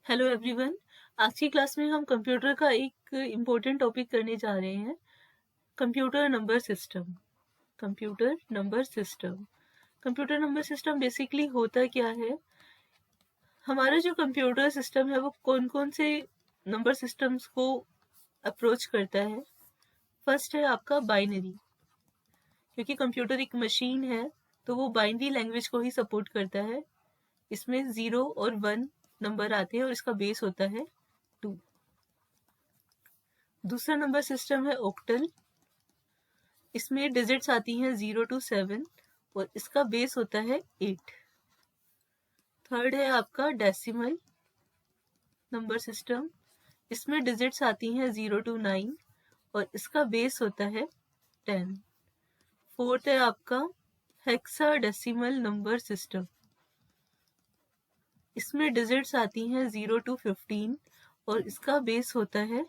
Hello everyone. आज की class में हम कंप्यूटर का एक इम्पोर्टेंट टॉपिक करने जा रहे हैं, computer number system. Computer number system computer number system basically होता क्या है? हमारा जो कंप्यूटर सिस्टम है वो कौन कौन से नंबर सिस्टम्स को अप्रोच करता है। फर्स्ट है आपका बाइनरी, क्योंकि कंप्यूटर एक मशीन है तो वो बाइनरी लैंग्वेज को ही सपोर्ट करता है। इसमें 0 और 1 नंबर आते हैं और इसका बेस होता है 2। दूसरा नंबर सिस्टम है ऑक्टल। इसमें डिजिट्स आती हैं 0 to 7 और इसका बेस होता है 8। थर्ड है आपका डेसिमल नंबर सिस्टम। इसमें डिजिट्स आती हैं 0 to 9 और इसका बेस होता है 10। फोर्थ है आपका हेक्साडेसिमल नंबर सिस्टम। इसमें डिजिट्स आती हैं 0 to 15 और इसका बेस होता है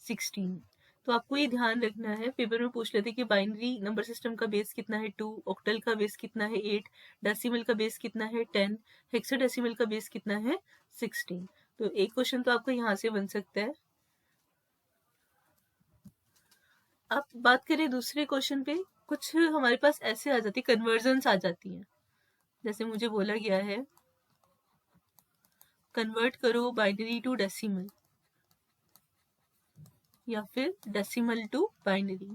16। तो आपको ये ध्यान रखना है, पेपर में पूछ लेते कि बाइनरी नंबर सिस्टम का बेस कितना है 2, ऑक्टल का बेस कितना है 8, डेसिमल का बेस कितना है 10, हेक्साडेसिमल का बेस कितना है 16। तो एक क्वेश्चन तो आपको यहाँ से बन सकता है। अब बात करें दूसरे क्वेश्चन पे, कुछ हमारे पास ऐसे आ जाती कन्वर्जन्स आ जाती हैं। जैसे मुझे बोला गया है कन्वर्ट करो बाइनरी टू डेसिमल या फिर डेसिमल टू बाइनरी।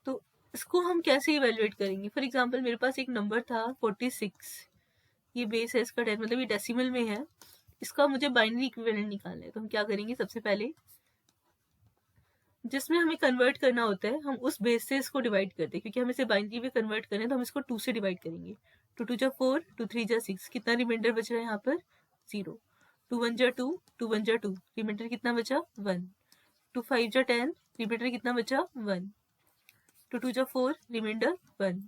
तो इसको हम कैसे इवेल्युएट करेंगे? फॉर एग्जांपल मेरे पास एक नंबर था 46, ये बेस है इसका 10, मतलब ये डेसिमल में है। इसका मुझे बाइनरी इक्विवेलेंट निकालना है, तो हम क्या करेंगे? सबसे पहले जिसमें हमें कन्वर्ट करना होता है हम उस बेस से इसको डिवाइड करते हैं, क्योंकि हम इसे बाइनरी में कन्वर्ट करें तो हम इसको 2 से डिवाइड करेंगे। 2 2 जा 4, 2 3 जा 6, कितना रिमाइंडर बच रहा है यहाँ पर? 0। 2 1 जा 2, 2 1 जा 2, रिमाइंडर कितना बचा? 1। 2 5 जा 10, रिमाइंडर कितना बचा? 1। 2 2 जा 4, रिमाइंडर 1।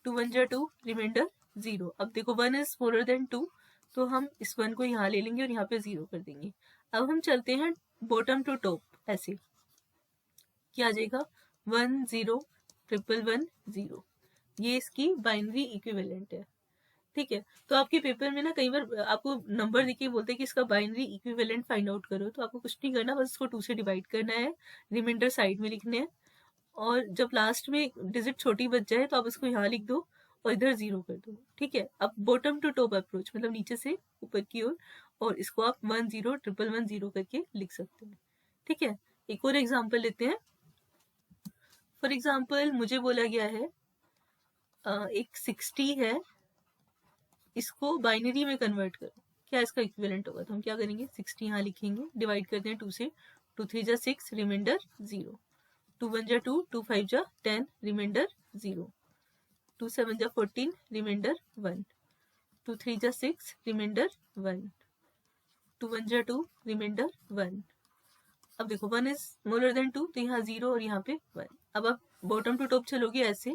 2 1 जा 2, रिमाइंडर 0। अब देखो 1 इज स्मॉलर देन 2, तो हम इस 1 को यहाँ ले लेंगे और यहाँ पे 0 कर देंगे। अब हम चलते हैं बॉटम टू टॉप, ऐसे क्या आ जाएगा? 1 0 1 1 1 0, ये इसकी बाइनरी इक्विवेलेंट है। ठीक है, तो आपके पेपर में ना कई बार आपको नंबर देके बोलते हैं कि इसका बाइनरी इक्विवेलेंट फाइंड आउट करो, तो आपको कुछ नहीं करना, बस इसको 2 से डिवाइड करना है, रिमाइंडर साइड में लिखने हैं, और जब लास्ट में डिजिट छोटी बच जाए तो आप इसको यहाँ लिख दो और इधर 0 कर दो। ठीक है, अब बॉटम टू टॉप अप्रोच, मतलब नीचे से ऊपर की ओर, और इसको आप 1 0 1 1 0 करके लिख सकते हैं। ठीक है, एक और एग्जाम्पल लेते हैं। फॉर एग्जाम्पल मुझे बोला गया है एक 60 है, इसको बाइनरी में कन्वर्ट करो, क्या इसका इक्विवेलेंट होगा? तो हम क्या करेंगे? 60 यहाँ लिखेंगे, डिवाइड करते हैं 2 से, 2 3 जा 6, रिमाइंडर 0। 2 1 जा 2, 2 5 जा 10, रिमाइंडर 0। 2 7 जा 14, रिमाइंडर 1। 2 3 जा 6, रिमाइंडर 1। 2 1 जा 2, रिमाइंडर 1। अब देखो 1 इज स्मॉलर देन 2, तो यहाँ 0 और यहाँ पे 1। अब आप बॉटम टू टॉप चलोगे ऐसे,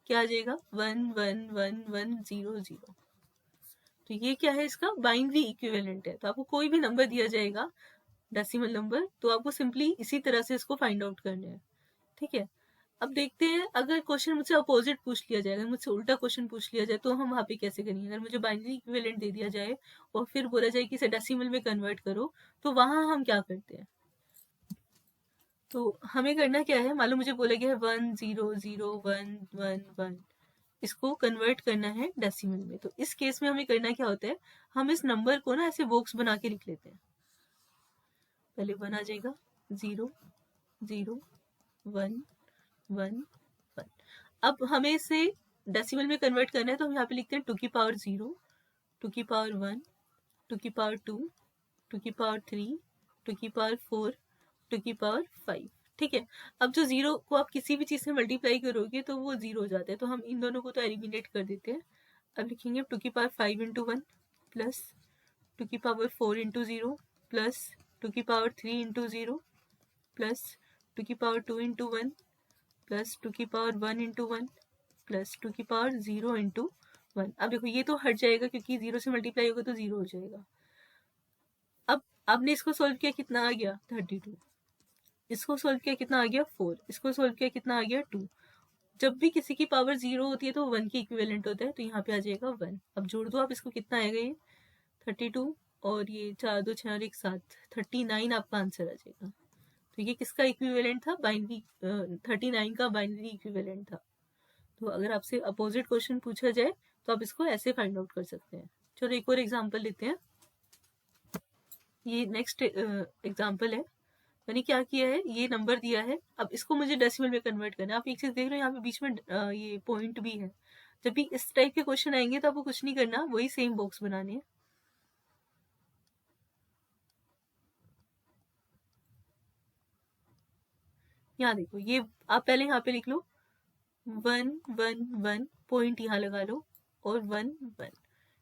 क्या आ जाएगा? 1 1 1 1 0 0। तो ये क्या है? इसका बाइनरी इक्विवेलेंट है। तो आपको कोई भी नंबर दिया जाएगा डेसिमल नंबर, तो आपको सिंपली इसी तरह से इसको फाइंड आउट करना है। ठीक है, अब देखते हैं अगर क्वेश्चन मुझसे अपोजिट पूछ लिया जाए, अगर मुझसे उल्टा क्वेश्चन पूछ लिया जाए तो हम वहाँ पे कैसे करेंगे? अगर मुझे बाइनरी इक्विवेलेंट दे दिया जाए और फिर बोला जाए कि इसे डेसिमल में कन्वर्ट करो, तो वहाँ हम क्या करते हैं? तो हमें करना क्या है? मालूम मुझे बोला गया है 1 0 0 1 1 1, इसको कन्वर्ट करना है डेसिमल में। तो इस केस में हमें करना क्या होता है? हम इस नंबर को ना ऐसे बॉक्स बना के लिख लेते हैं। पहले 1 आ जाएगा, 0 0 1 1 1। अब हमें इसे डेसिमल में कन्वर्ट करना है, तो हम यहाँ पे लिखते हैं 2 की पावर 0, 2 की पावर 1, 2 की पावर 2, 2 की पावर 3, 2 की पावर 4, 2 की पावर 5। ठीक है, अब जो 0 को आप किसी भी चीज़ से मल्टीप्लाई करोगे तो वो 0 हो जाता है, तो हम इन दोनों को तो एलिमिनेट कर देते हैं। अब लिखेंगे 2 की पावर 5 इंटू 1 प्लस 2 की पावर 4 इंटू 0 प्लस 2 की पावर 3 इंटू 0 प्लस 2 की पावर 2 इंटू 1 प्लस 2 की पावर 1 इंटू 1 प्लस 2 की पावर 0 इंटू 1। अब देखो ये तो हट जाएगा क्योंकि 0 से मल्टीप्लाई होगा तो 0 हो जाएगा। अब आपने इसको सोल्व किया, कितना आ गया? 32। इसको सोल्व किया, कितना आ गया? 4। इसको सोल्व किया, कितना आ गया? 2। जब भी किसी की पावर 0 होती है तो 1 की इक्विवेलेंट होता है, तो यहाँ पे आ जाएगा 1। अब जोड़ दो आप इसको, कितना आएगा ये 32 और ये 4 2 6 और 1 7, 39 आपका आंसर आ जाएगा। तो ये किसका इक्विवेलेंट था, बाइनरी 39 का बाइनरी इक्विवेलेंट था। तो अगर आपसे अपोजिट क्वेश्चन पूछा जाए तो आप इसको ऐसे फाइंड आउट कर सकते हैं। चलो एक और एग्जांपल लेते हैं। ये नेक्स्ट एग्जांपल है। मैंने क्या किया है, ये नंबर दिया है, अब इसको मुझे डेसिमल में कन्वर्ट करना है। आप एक चीज देख रहे हो यहाँ पे बीच में ये पॉइंट भी है। जब भी इस टाइप के क्वेश्चन आएंगे तो आपको कुछ नहीं करना, वही सेम बॉक्स बनाने हैं। यहाँ देखो, ये आप पहले यहाँ पे लिख लो 1 1 1, पॉइंट यहाँ लगा लो और 1 1।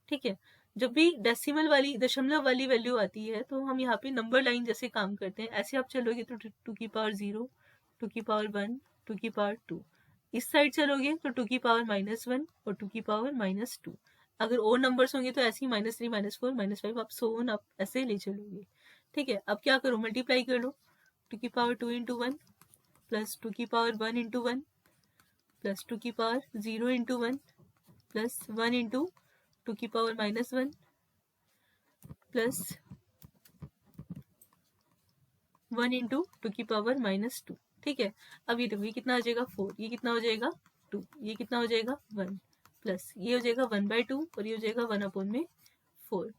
ठीक है, जब भी डेसिमल वाली, दशमलव वाली वैल्यू आती है तो हम यहाँ पे नंबर लाइन जैसे काम करते हैं। ऐसे आप चलोगे तो 2 की पावर 0, 2 की पावर 1, 2 की पावर 2। इस साइड चलोगे तो 2 की पावर -1 और 2 की पावर -2। अगर और नंबर्स होंगे तो ऐसे ही -3 -4 -5 आप सो ऑन, आप ऐसे ले चलोगे। ठीक है, अब क्या करो, मल्टीप्लाई कर लो। 2 की पावर 2 इंटू 1 प्लस 2 की पावर 1 इंटू 1 प्लस 2 की पावर 0 इंटू 1 प्लस 1 इंटू 2 की पावर -1 प्लस 1 इंटू 2 की पावर -2। ठीक है, अब ये देखो, ये कितना हो जाएगा 4, ये कितना हो जाएगा 2, ये कितना हो जाएगा 1 प्लस ये हो जाएगा 1/2 और ये हो जाएगा 1/4।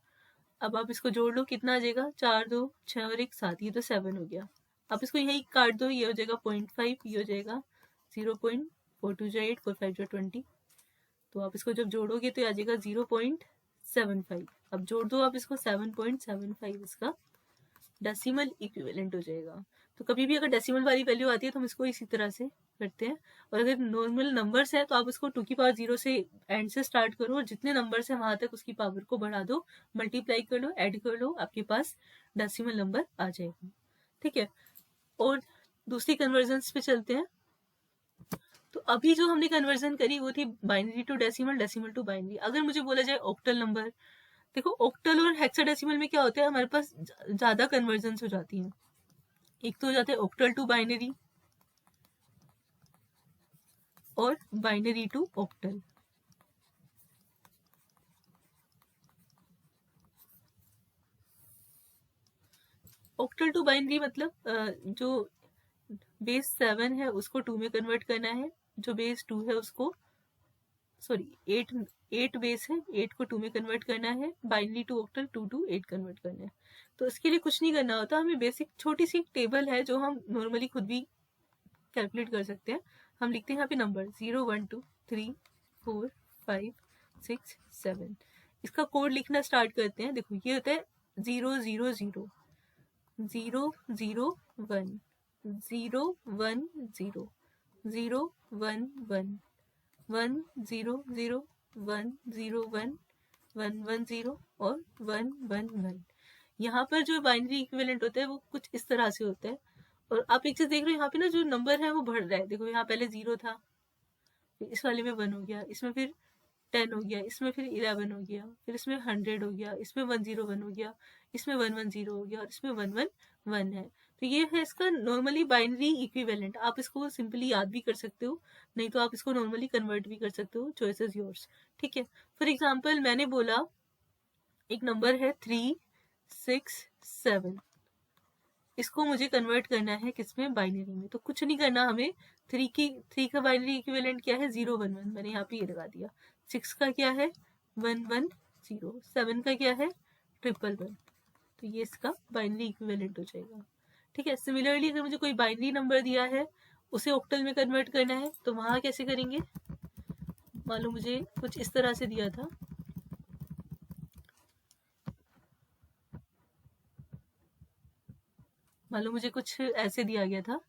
अब आप इसको जोड़ लो, कितना आ जाएगा 4 2 6 और 1 7, ये तो 7 हो गया। अब इसको यहीं काट दो, ये हो जाएगा 0.5, ये हो जाएगा 0.4 2 8 4 5 20। तो आप इसको जब जोड़ोगे तो आ जाएगा 0.75। अब जोड़ दो आप इसको, 7.75 इसका डेसिमल इक्विवेलेंट हो जाएगा। तो कभी भी अगर डेसिमल वाली वैल्यू आती है तो हम इसको इसी तरह से करते हैं। और अगर नॉर्मल नंबर्स है तो आप उसको 2 की पावर 0 से एंड से स्टार्ट करो और जितने नंबर्स है वहां तक उसकी पावर को बढ़ा दो, मल्टीप्लाई कर लो, ऐड कर लो, आपके पास डेसिमल नंबर आ जाएगा। ठीक है, और दूसरी कन्वर्जन पे चलते हैं। तो अभी जो हमने कन्वर्जन करी वो थी binary to decimal, decimal to binary. अगर मुझे बोला जाए ऑक्टल नंबर, देखो ऑक्टल और हेक्साडेसिमल में क्या होता है, हमारे पास ज्यादा कन्वर्जन हो जाती हैं। एक तो हो जाते हैं ऑक्टल टू बाइनरी और binary to octal. Octal to binary मतलब जो बेस 7 है उसको 2 में कन्वर्ट करना है, जो बेस 2 है उसको, सॉरी 8 बेस है, 8 को 2 में कन्वर्ट करना है। Binary to octal 2 to 8 convert करना है। तो इसके लिए कुछ नहीं करना होता, हमें बेसिक छोटी सी टेबल है जो हम नॉर्मली खुद भी कैलकुलेट कर सकते हैं। हम लिखते हैं यहाँ पे नंबर 0 1 2 3 4 5 6 7। इसका कोड लिखना स्टार्ट करते हैं। देखो ये होता है 0 0 0 0 0 1 0 1 0 0 1 1 1 0 0 1 0 1 1 1 0 और 1 1 1। यहाँ पर जो बाइनरी इक्विवेलेंट होता है वो कुछ इस तरह से होता है। और आप एक चीज देख रहे हो यहाँ पे ना, जो नंबर है वो बढ़ रहा है। देखो यहाँ पहले 0 था, फिर इस वाले में 1 हो गया, इसमें फिर 10 हो गया, इसमें फिर 11 हो गया, फिर इसमें 100 हो गया, इसमें 101 हो गया, इसमें 110 हो गया और इसमें 111 है। तो ये है इसका नॉर्मली बाइनरी इक्विवेलेंट। आप इसको सिंपली याद भी कर सकते हो, नहीं तो आप इसको नॉर्मली कन्वर्ट भी कर सकते हो, चॉइस इज योर्स। ठीक है, फॉर एग्जाम्पल मैंने बोला एक नंबर है 3 6 7, इसको मुझे कन्वर्ट करना है किसमें, बाइनरी में। तो कुछ नहीं करना हमें, 3 का बाइनरी इक्विवेलेंट क्या है 0 1 1, मैंने यहाँ पे ये लगा दिया। 6 का क्या है 1 1 0, 7 का क्या है 1 1 1। तो ये इसका बाइनरी इक्विवेलेंट हो जाएगा। ठीक है, सिमिलरली अगर मुझे कोई बाइनरी नंबर दिया है उसे ऑक्टल में कन्वर्ट करना है तो वहां कैसे करेंगे, मान लो मुझे कुछ इस तरह से दिया था, मान लो मुझे कुछ ऐसे दिया गया था।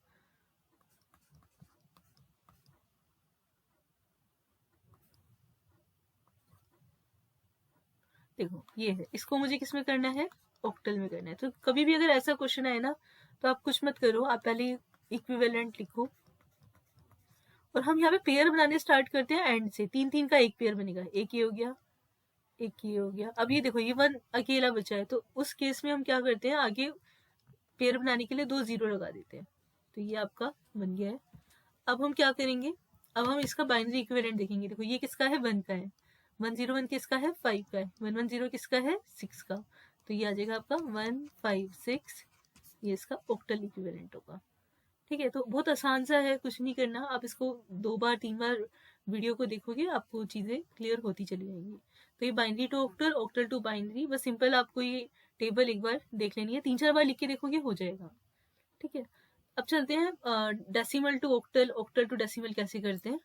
देखो ये है, इसको मुझे किस में करना है, ऑक्टल में करना है। तो कभी भी अगर ऐसा क्वेश्चन आए ना तो आप कुछ मत करो, आप पहले इक्विवेलेंट लिखो और हम यहाँ पे पेयर बनाने स्टार्ट करते हैं एंड से। 3 3 का एक पेयर बनेगा, एक ये हो गया, एक ये हो गया। अब ये देखो ये 1 अकेला बचा है, तो उस केस में हम क्या करते हैं, आगे पेयर बनाने के लिए 2 0 लगा देते हैं। तो ये आपका बन गया है। अब हम क्या करेंगे, अब हम इसका बाइनरी इक्विवेलेंट देखेंगे। देखो ये किसका है, 1 का है, 101 किसका है, 5 का है, 110 किसका है, 6 का। तो ये आ जाएगा आपका 156, ये इसका ऑक्टल इक्विवेलेंट होगा। ठीक है, तो बहुत आसान सा है, कुछ नहीं करना। आप इसको 2 बार 3 बार वीडियो को देखोगे, आपको चीज़ें क्लियर होती चली जाएंगी। तो ये binary to octal, octal to binary, बस सिंपल आपको ये टेबल एक बार देख लेनी है, 3-4 बार लिख के देखोगे हो जाएगा। ठीक है, अब चलते हैं decimal to octal, octal to decimal कैसे करते हैं।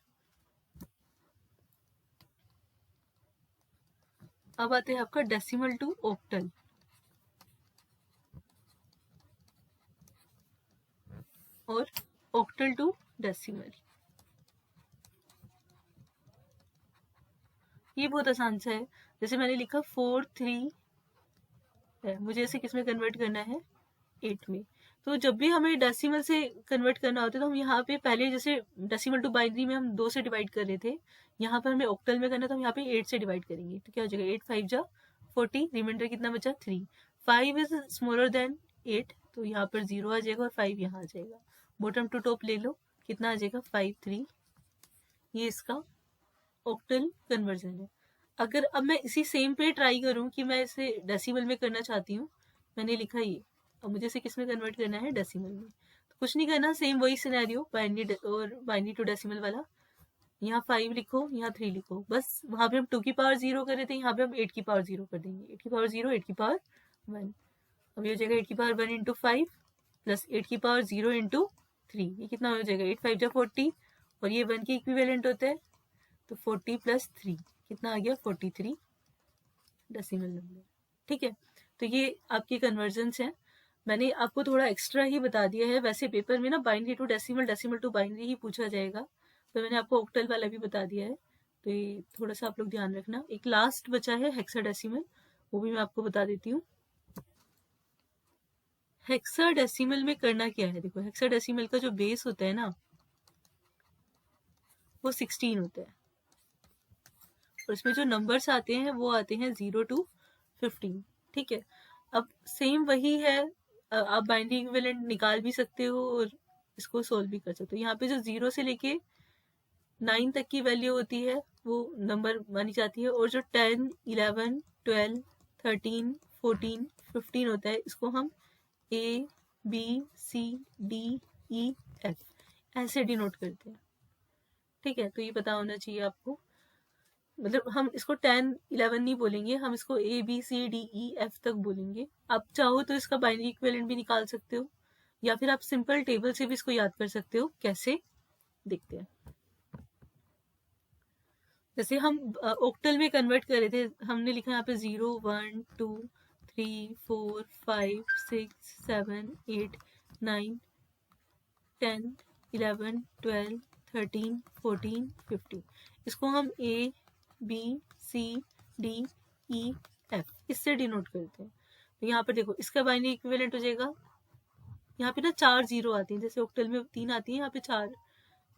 अब आते हैं आपका डेसिमल टू ऑक्टल। और ऑक्टल टू डेसिमल, ये बहुत आसान सा है। जैसे मैंने लिखा 4-3 है, मुझे इसे किस में कन्वर्ट करना है, 8 में। तो जब भी हमें डेसिमल से कन्वर्ट करना होता है तो हम यहाँ पे पहले जैसे डेसिमल टू बाइनरी में हम 2 से डिवाइड कर रहे थे, यहाँ पर हमें ऑक्टल में करना, तो हम यहाँ पे 8 से डिवाइड करेंगे। तो क्या हो जाएगा, 8 5 जा 40, रिमाइंडर कितना बचा, 3। 5 इज स्मॉलर देन 8, तो यहाँ पर 0 आ जाएगा और 5 यहाँ आ जाएगा। बॉटम टू टॉप ले लो, कितना आ जाएगा, 5 3। ये इसका ऑक्टल कन्वर्जन है। अगर अब मैं इसी सेम पे ट्राई करूं कि मैं इसे डेसिमल में करना चाहती हूँ, मैंने लिखा ये, अब मुझे इसे किस में कन्वर्ट करना है, डेसिमल में। तो कुछ नहीं करना, सेम वही सिनेरियो, बाइनरी और बाइनरी टू डेसिमल वाला। यहाँ 5 लिखो, यहाँ 3 लिखो, बस वहां पे हम 2 की पावर 0 कर रहे थे, यहाँ पे हम 8 की पावर 0 कर देंगे। 8 की पावर 0, 8 की पावर 1। अब ये हो जाएगा 8 की पावर 1 इंटू 5 प्लस 8 की पावर 0 इंटू 3, ये कितना हो जाएगा, 8 5 जा 40, और ये 1 के इक्विवेलेंट होता है, तो 40 प्लस 3 कितना आ गया, 43 डेसिमल नंबर। ठीक है, तो ये आपके कन्वर्जन्स हैं। मैंने आपको थोड़ा एक्स्ट्रा ही बता दिया है, वैसे पेपर में ना binary to decimal, decimal to binary ही पूछा जाएगा, तो मैंने आपको ऑक्टल वाला भी बता दिया है, तो ये थोड़ा सा आप लोग ध्यान रखना। एक लास्ट बचा है हेक्साडेसिमल, वो भी मैं आपको बता देती हूँ। हेक्साडेसिमल में करना क्या है, देखो हेक्साडेसिमल का जो बेस होता है ना, वो 16 होता है, और इसमें जो नंबर्स आते हैं वो आते हैं 0 to 15। ठीक है, अब सेम वही है, आप बाइनरी इक्विवेलेंट निकाल भी सकते हो और इसको सोल्व भी कर सकते हो। यहाँ पे जो 0 से लेके 9 तक की वैल्यू होती है वो नंबर मानी जाती है, और जो 10 11 12 13 14 15 होता है, इसको हम ABCDEF ऐसे डिनोट करते हैं। ठीक है, तो ये पता होना चाहिए आपको, मतलब हम इसको 10 11 नहीं बोलेंगे, हम इसको ABCDEF तक बोलेंगे। आप चाहो तो इसका बाइनरी इक्विवेलेंट भी निकाल सकते हो, या फिर आप सिंपल टेबल से भी इसको याद कर सकते हो। कैसे, देखते हैं। जैसे हम ऑक्टल में कन्वर्ट कर रहे थे, हमने लिखा यहाँ पे 0 1 2 3 4 5 6 7 8 9 10 11 12 13 14 15, इसको हम ABCDEF इससे डिनोट करते हैं। तो यहाँ पर देखो इसका बाइनरी इक्विवेलेंट हो जाएगा, यहाँ पे ना 4 0 आती हैं, जैसे ऑक्टल में 3 आती हैं, यहाँ पे 4, ये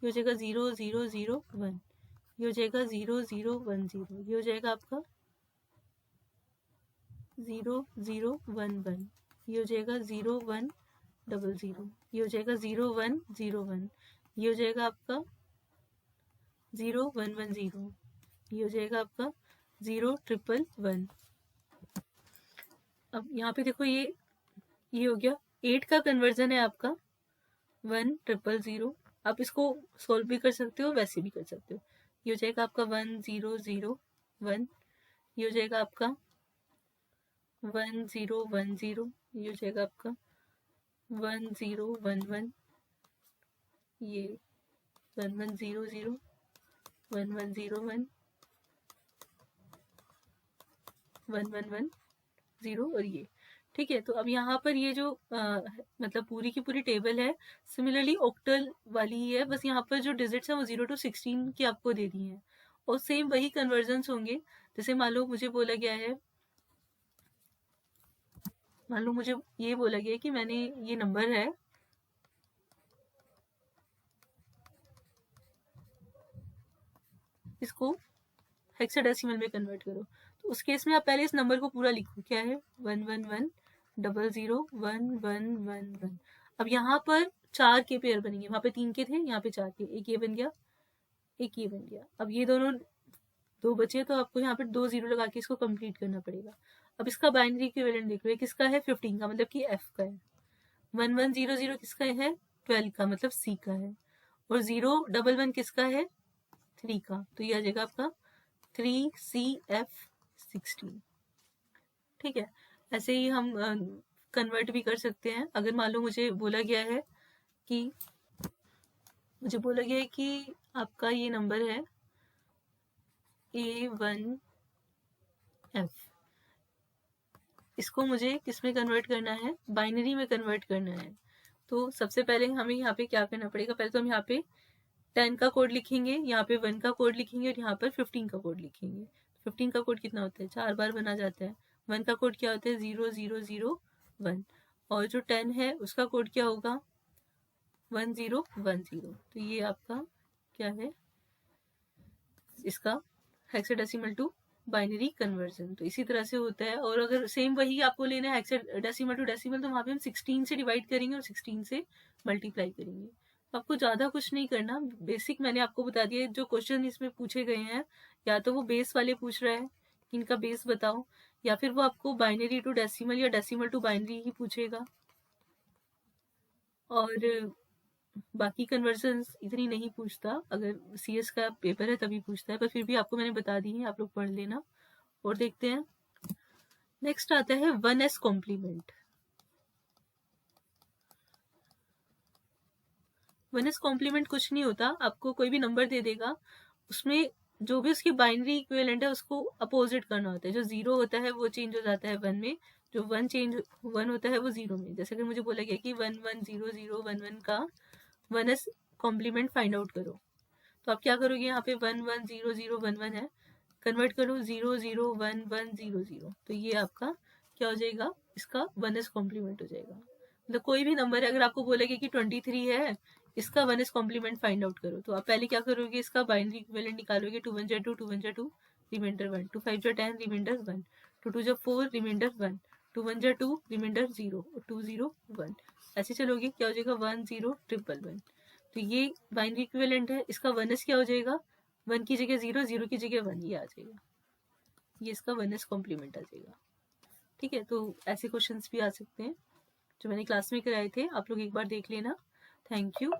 हो जाएगा 0 0 0 1, ये हो जाएगा 0 0 1 0, ये हो जाएगा आपका 0 0 1 1, ये हो जाएगा 0 1 0 0, ये हो जाएगा 0 1 0 1, ये हो जाएगा आपका 0 1 1 0, ये हो जाएगा आपका 0 1 1 1। अब यहाँ पे देखो ये हो गया 8 का कन्वर्जन है आपका 1 0 0। आप इसको सोल्व भी कर सकते हो, वैसे भी कर सकते हो। ये हो जाएगा आपका 1 0 0 1, ये हो जाएगा आपका 1 0 1 0, ये हो जाएगा आपका 1 0 1 1, ये 1 1 0 0 1 1 0 1 1 1 1 0, और ये। ठीक है, तो अब यहाँ पर ये जो मतलब पूरी की पूरी टेबल है, सिमिलरली ऑक्टल वाली ही है, बस यहाँ पर जो डिजिट्स हैं वो 0 to 16 की आपको दे दी हैं, और सेम वही कन्वर्जन्स होंगे। जैसे मान लो मुझे बोला गया है, मान लो मुझे ये बोला गया है कि मैंने ये नंबर है, इसको हेक्साडेसिमल में कन्वर्ट करो, तो उस केस में आप पहले इस नंबर को पूरा लिखो, क्या है 1 1 1 0 0 1 1 1 1। अब यहाँ पर 4 के पेयर बनेंगे, वहां पे 3 के थे, यहाँ पे 4 के, एक ये बन गया, एक ये बन गया। अब ये दोनों दो बचे तो आपको यहाँ पे 2 0 लगा के इसको कंप्लीट करना पड़ेगा। अब इसका बाइनरी इक्विवेलेंट देख लो, ये किसका है 15 का, मतलब कि F का है। 1 1 0 0 किसका है 12 का, मतलब C का है। और 0 1 1 किसका है 3 का, तो ये आ जाएगा आपका 3CF16। ठीक है, ऐसे ही हम कन्वर्ट भी कर सकते हैं। अगर मान लो मुझे बोला गया है कि आपका ये नंबर है A1F, इसको मुझे किस में कन्वर्ट करना है, बाइनरी में कन्वर्ट करना है। तो सबसे पहले हमें यहाँ पे क्या करना पड़ेगा, पहले तो हम यहाँ पे 10 का कोड लिखेंगे, यहाँ पे 1 का कोड लिखेंगे और यहाँ पर 15 का कोड लिखेंगे। 15 का कोड कितना होता है, 4 बार बना जाता है। 1 का कोड क्या होता है 0 0 0 1, और जो 10 है उसका कोड क्या होगा 1 0 1 0। तो ये आपका क्या है, इसका हेक्साडेसिमल टू बाइनरी कन्वर्जन। तो इसी तरह से होता है। और अगर सेम वही आपको लेना है हेक्साडेसिमल टू डेसिमल, तो वहाँ पे हम 16 से डिवाइड करेंगे और 16 से मल्टीप्लाई करेंगे। तो आपको ज़्यादा कुछ नहीं करना, बेसिक मैंने आपको बता दिया। जो क्वेश्चन इसमें पूछे गए हैं, या तो वो बेस वाले पूछ रहा है, इनका बेस बताओ, या फिर वो आपको बाइनरी टू डेसिमल या डेसिमल टू बाइनरी ही पूछेगा। और बाकी कन्वर्जन्स इतनी नहीं पूछता, अगर CS का पेपर है तभी पूछता है, पर फिर भी आपको मैंने बता दी है, आप लोग पढ़ लेना। और देखते हैं, नेक्स्ट आता है 1s कॉम्प्लीमेंट। 1s कॉम्प्लीमेंट कुछ नहीं होता, आपको कोई भी नंबर दे देगा, उसमें जो भी उसकी बाइनरी इक्विवेलेंट है उसको अपोजिट करना होता है। जो 0 होता है वो चेंज हो जाता है 1 में, जो 1 होता है वो 0 में। जैसे अगर मुझे बोला गया कि 1 1 0 0 1 1 का 1s कॉम्प्लीमेंट फाइंड आउट करो, तो आप क्या करोगे, यहाँ पे 1 1 0 0 1 1 है, कन्वर्ट करो 0 0 1 1 0 0, तो ये आपका क्या हो जाएगा, इसका 1s कॉम्प्लीमेंट हो जाएगा। मतलब कोई भी नंबर है, अगर आपको बोलेगा कि 23 है, इसका 1s कॉम्प्लीमेंट फाइंड आउट करो, तो आप पहले क्या करोगे, इसका बाइनरी इक्विवेलेंट निकालोगे। 2 1 2 2 1 2 रिमाइंडर 1, 2 5 10 रिमाइंडर 1, 2 2 4 रिमाइंडर 1, 2 1 2 रिमाइंडर 0, 2 0 1, ऐसे चलोगे, क्या हो जाएगा 1 0 1 1। तो ये बाइनरी इक्विवेलेंट है, इसका 1s क्या हो जाएगा, 1 की जगह 0, 0 की जगह 1, ये आ जाएगा, ये इसका 1s कॉम्प्लीमेंट आ जाएगा। ठीक है, तो ऐसे क्वेश्चंस भी आ सकते हैं जो मैंने क्लास में कराए थे, आप लोग एक बार देख लेना। Thank you.